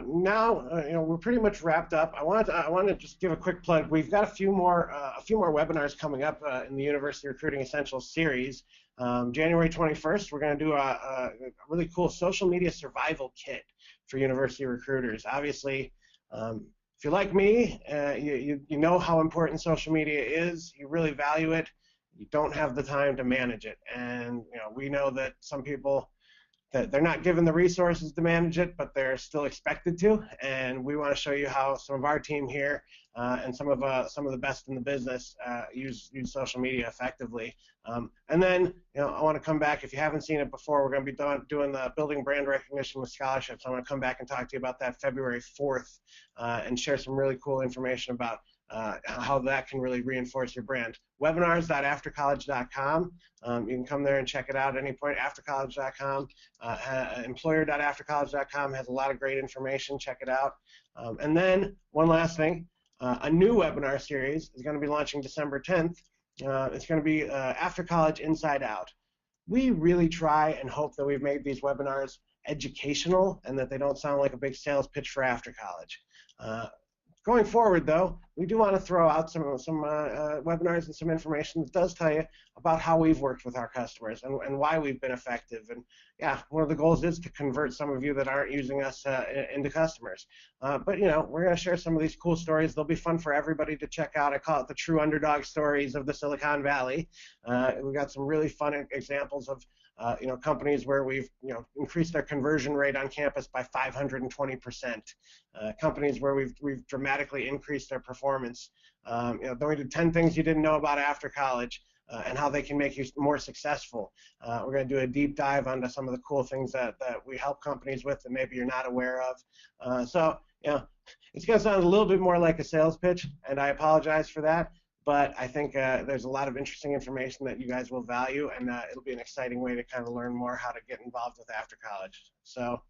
now we're pretty much wrapped up. I want to just give a quick plug. We've got a few more webinars coming up in the University Recruiting Essentials series. January 21st, we're going to do a really cool social media survival kit for university recruiters. Obviously, if you're like me, you know how important social media is. You really value it. You don't have the time to manage it, and we know that some people, that they're not given the resources to manage it, but they're still expected to. And we want to show you how some of our team here and some of the best in the business use social media effectively. And then I want to come back. If you haven't seen it before, we're going to be doing the building brand recognition with scholarships. I want to come back and talk to you about that February 4th and share some really cool information about how that can really reinforce your brand. Webinars.aftercollege.com. You can come there and check it out at any point. Aftercollege.com. Employer.aftercollege.com has a lot of great information. Check it out. And then one last thing, a new webinar series is going to be launching December 10th. It's going to be After College Inside Out. We really try and hope that we've made these webinars educational and that they don't sound like a big sales pitch for after college. Going forward, though, we do want to throw out some webinars and some information that does tell you about how we've worked with our customers and why we've been effective. And yeah, one of the goals is to convert some of you that aren't using us into customers. But we're going to share some of these cool stories. They'll be fun for everybody to check out. I call it the true underdog stories of the Silicon Valley. We've got some really fun examples of companies where we've increased their conversion rate on campus by 520%. Companies where we've dramatically increased their performance. We did 10 things you didn't know about after college and how they can make you more successful. We're going to do a deep dive onto some of the cool things that we help companies with that maybe you're not aware of. So it's going to sound a little bit more like a sales pitch, and I apologize for that. But I think there's a lot of interesting information that you guys will value, and it'll be an exciting way to kind of learn more how to get involved with after college. So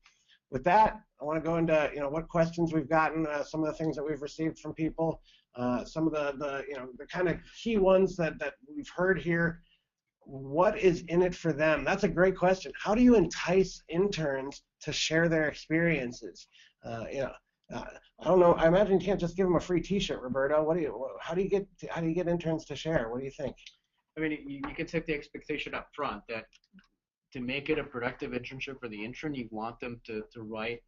with that, I want to go into what questions we've gotten, some of the things that we've received from people, some of the kind of key ones that we've heard here. What is in it for them? That's a great question. How do you entice interns to share their experiences? I don't know. I imagine you can't just give them a free T-shirt, Roberto. How do you get interns to share? What do you think? I mean, you can set the expectation up front that to make it a productive internship for the intern, you want them to write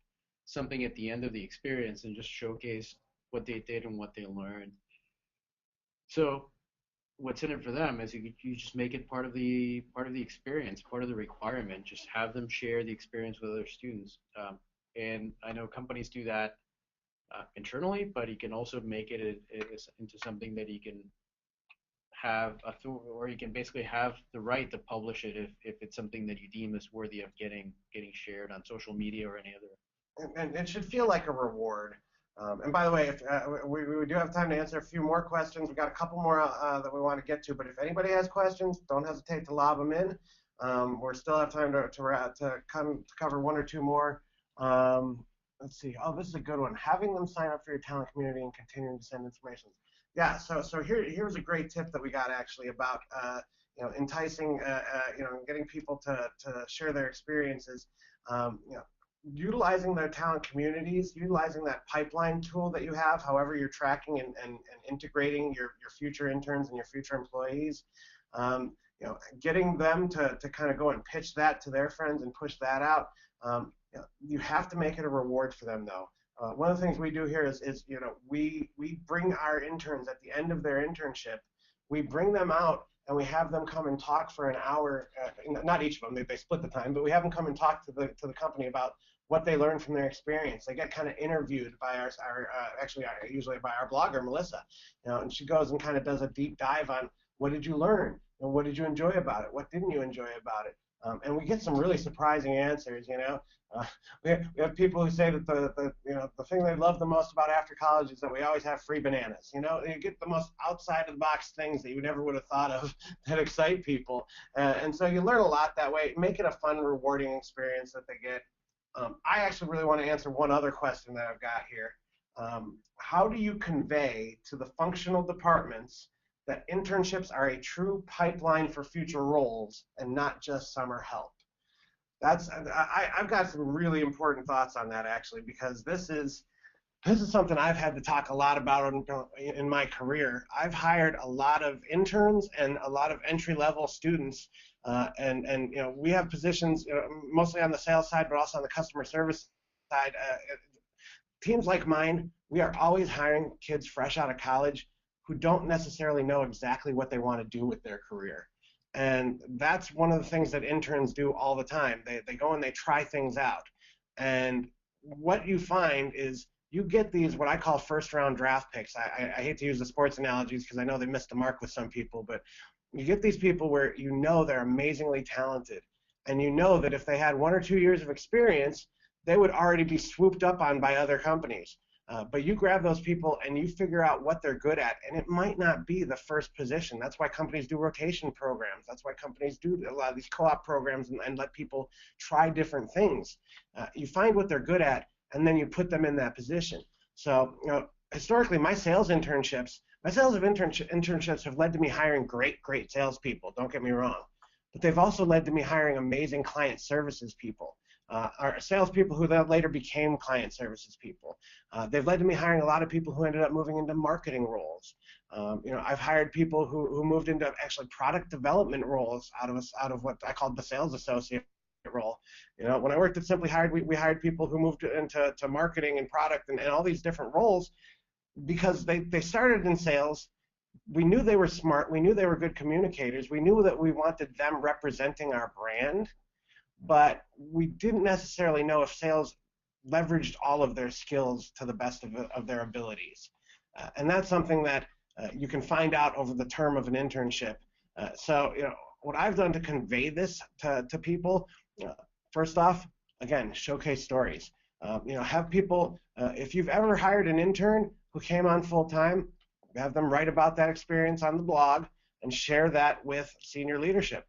something at the end of the experience and just showcase what they did and what they learned. So what's in it for them is you just make it part of the experience, part of the requirement. Just have them share the experience with other students. And I know companies do that internally, but you can also make it into something that you can have or you can basically have the right to publish it if it's something that you deem is worthy of getting shared on social media or any other. And it should feel like a reward. And by the way, if we do have time to answer a few more questions. We've got a couple more that we want to get to, but if anybody has questions, don't hesitate to lob them in. We still have time to cover one or two more. let's see. Oh, this is a good one. Having them sign up for your talent community and continuing to send information. Yeah. So here's a great tip that we got actually about enticing getting people to share their experiences. Utilizing their talent communities, utilizing that pipeline tool that you have, however you're tracking and integrating your future interns and your future employees. Getting them to kind of go and pitch that to their friends and push that out. You have to make it a reward for them, though. One of the things we do here is we bring our interns at the end of their internship, we bring them out and we have them come and talk for an hour. Not each of them, they split the time, but we have them come and talk to the company about what they learned from their experience. They get kind of interviewed by usually by our blogger Melissa, and she goes and kind of does a deep dive on what did you learn and what did you enjoy about it, what didn't you enjoy about it. And we get some really surprising answers. We have people who say that the thing they love the most about after college is that we always have free bananas. You get the most outside of the box things that you never would have thought of that excite people, and so you learn a lot that way. Make it a fun, rewarding experience that they get. I actually really want to answer one other question that I've got here. How do you convey to the functional departments that internships are a true pipeline for future roles and not just summer help? I've got some really important thoughts on that actually, because this is something I've had to talk a lot about in my career. I've hired a lot of interns and a lot of entry-level students, and we have positions mostly on the sales side, but also on the customer service side. Teams like mine, we are always hiring kids fresh out of college who don't necessarily know exactly what they want to do with their career. And that's one of the things that interns do all the time. They go and they try things out. And what you find is you get these what I call first round draft picks. I hate to use the sports analogies because I know they missed the mark with some people, but you get these people where they're amazingly talented. And you know that if they had 1 or 2 years of experience, they would already be swooped up on by other companies. But you grab those people and you figure out what they're good at, and it might not be the first position. That's why companies do rotation programs. That's why companies do a lot of these co-op programs and let people try different things. You find what they're good at, and then you put them in that position. So, historically, my sales of internships have led to me hiring great salespeople. Don't get me wrong, but they've also led to me hiring amazing client services people. Our salespeople who then later became client services people. They've led to me hiring a lot of people who ended up moving into marketing roles. I've hired people who moved into actually product development roles out of what I called the sales associate role. When I worked at Simply Hired, we hired people who moved into marketing and product and all these different roles because they started in sales. We knew they were smart. We knew they were good communicators. We knew that we wanted them representing our brand, but we didn't necessarily know if sales leveraged all of their skills to the best of their abilities. And that's something that you can find out over the term of an internship. So what I've done to convey this to people, first off, again, showcase stories. Have people, if you've ever hired an intern who came on full time, have them write about that experience on the blog and share that with senior leadership.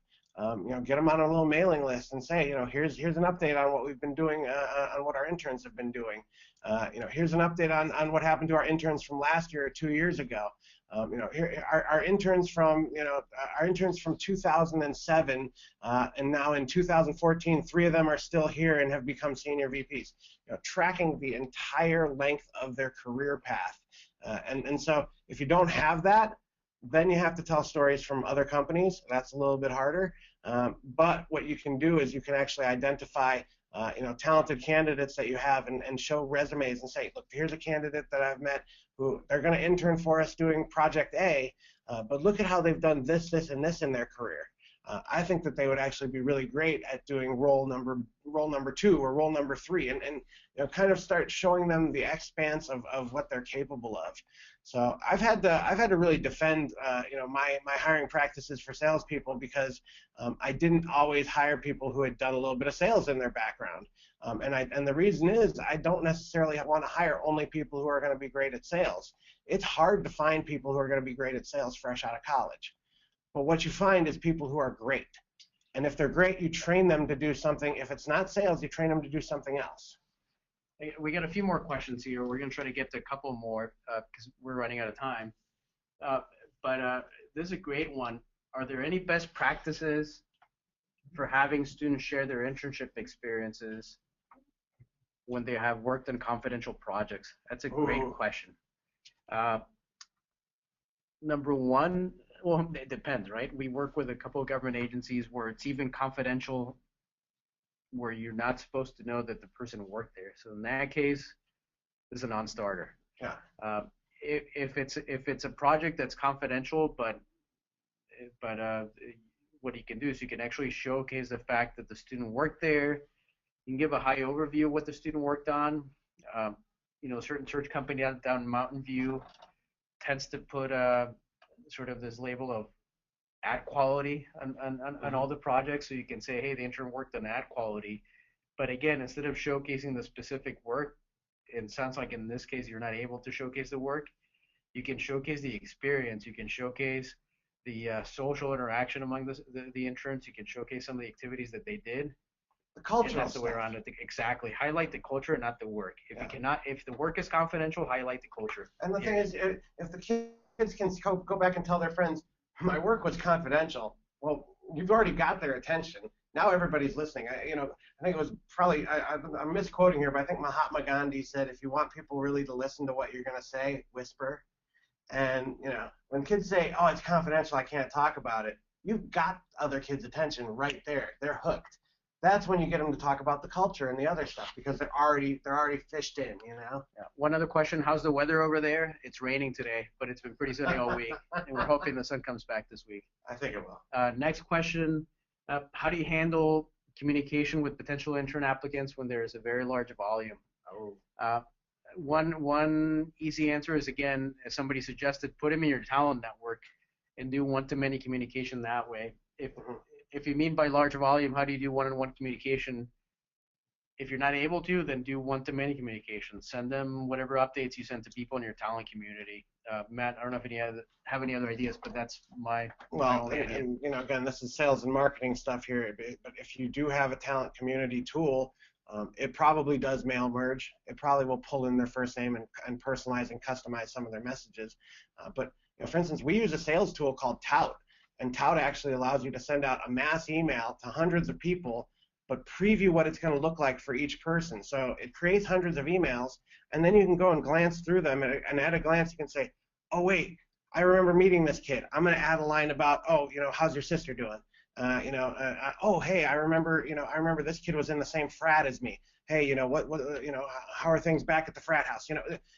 Get them on a little mailing list and say, here's an update on what we've been doing, on what our interns have been doing. Here's an update on what happened to our interns from last year or 2 years ago. Here our interns from 2007 and now in 2014, 3 of them are still here and have become senior VPs. Tracking the entire length of their career path, and so if you don't have that, then you have to tell stories from other companies. That's a little bit harder. But what you can do is you can actually identify talented candidates that you have and show resumes and say, look, here's a candidate that I've met who they're going to intern for us doing project A, but look at how they've done this, and this in their career. I think that they would actually be really great at doing role number 2 or role number 3, and kind of start showing them the expanse of what they're capable of. So I've had to really defend my hiring practices for salespeople because I didn't always hire people who had done a little bit of sales in their background, and the reason is I don't necessarily want to hire only people who are going to be great at sales. It's hard to find people who are going to be great at sales fresh out of college. But what you find is people who are great. And if they're great, you train them to do something. If it's not sales, you train them to do something else. We got a few more questions here. We're going to try to get to a couple more because we're running out of time. Uh, but this is a great one. Are there any best practices for having students share their internship experiences when they have worked on confidential projects? That's a great Ooh. question. Uh, Number one, well, it depends, right? We work with a couple of government agencies where it's even confidential, where you're not supposed to know that the person worked there. So in that case, it's a non-starter. Yeah. Uh, if it's a project that's confidential, but what you can do is you can actually showcase the fact that the student worked there. You can give a high overview of what the student worked on. Um, certain search company down in Mountain View tends to put sort of this label of ad quality on all the projects, so you can say, hey, the intern worked on ad quality. But again, instead of showcasing the specific work, it sounds like in this case you're not able to showcase the work. You can showcase the experience. You can showcase the social interaction among the interns. You can showcase some of the activities that they did. The And cultural that's the way stuff. around it. Exactly. Highlight the culture, not the work. Yeah. If the work is confidential, highlight the culture. And the thing is, if the kids can go back and tell their friends, my work was confidential, well, you've already got their attention. Now everybody's listening. I think it was probably, I'm misquoting here, but I think Mahatma Gandhi said, if you want people really to listen to what you're going to say, whisper. And, when kids say, oh, it's confidential, I can't talk about it, you've got other kids' attention right there. They're hooked. That's when you get them to talk about the culture and the other stuff because they're already fished in. Yeah. One other question: how's the weather over there? It's raining today, but it's been pretty sunny all week, and we're hoping the sun comes back this week. I think it will. Next question: how do you handle communication with potential intern applicants when there is a very large volume? Oh. One easy answer is, again, as somebody suggested, put them in your talent network and do one-to-many communication that way. If you mean by large volume, how do you do one-on-one communication? If you're not able to, then do one-to-many communication. Send them whatever updates you send to people in your talent community. Matt, I don't know if you have any other ideas, but that's my only idea. And again, this is sales and marketing stuff here. But if you do have a talent community tool, it probably does mail merge. It probably will pull in their first name and personalize and customize some of their messages. But for instance, we use a sales tool called Tout, and Tout actually allows you to send out a mass email to hundreds of people, but preview what it's going to look like for each person. So it creates hundreds of emails, and then you can go and glance through them, and at a glance you can say, oh wait, I remember meeting this kid. I'm going to add a line about, how's your sister doing? Oh hey, I remember this kid was in the same frat as me. Hey, how are things back at the frat house?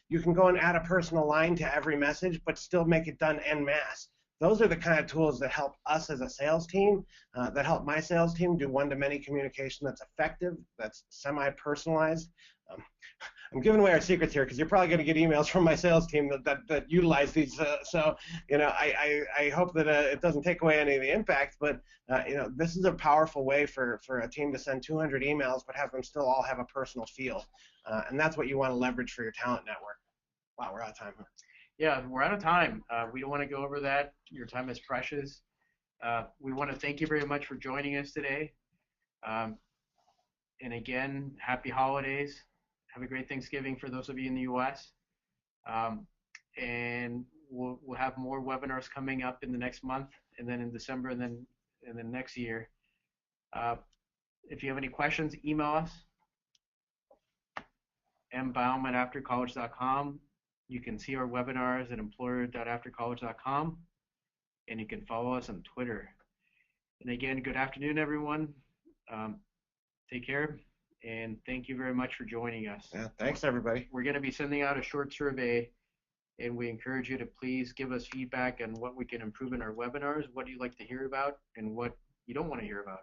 You can go and add a personal line to every message, but still make it done en masse. Those are the kind of tools that help us as a sales team, that help my sales team do one-to-many communication that's effective, that's semi-personalized. I'm giving away our secrets here because you're probably going to get emails from my sales team that utilize these. I hope that it doesn't take away any of the impact, but this is a powerful way for a team to send 200 emails but have them still all have a personal feel, and that's what you want to leverage for your talent network. Wow, we're out of time. Yeah, we're out of time. We don't want to go over that. Your time is precious. We want to thank you very much for joining us today. And again, happy holidays. Have a great Thanksgiving for those of you in the U.S. And we'll have more webinars coming up in the next month, and then in December, and then next year. If you have any questions, email us, mbaum@aftercollege.com. You can see our webinars at employer.aftercollege.com, and you can follow us on Twitter. And again, good afternoon, everyone. Take care, and thank you very much for joining us. Yeah, thanks, everybody. We're going to be sending out a short survey, and we encourage you to please give us feedback on what we can improve in our webinars, what you'd like to hear about, and what you don't want to hear about.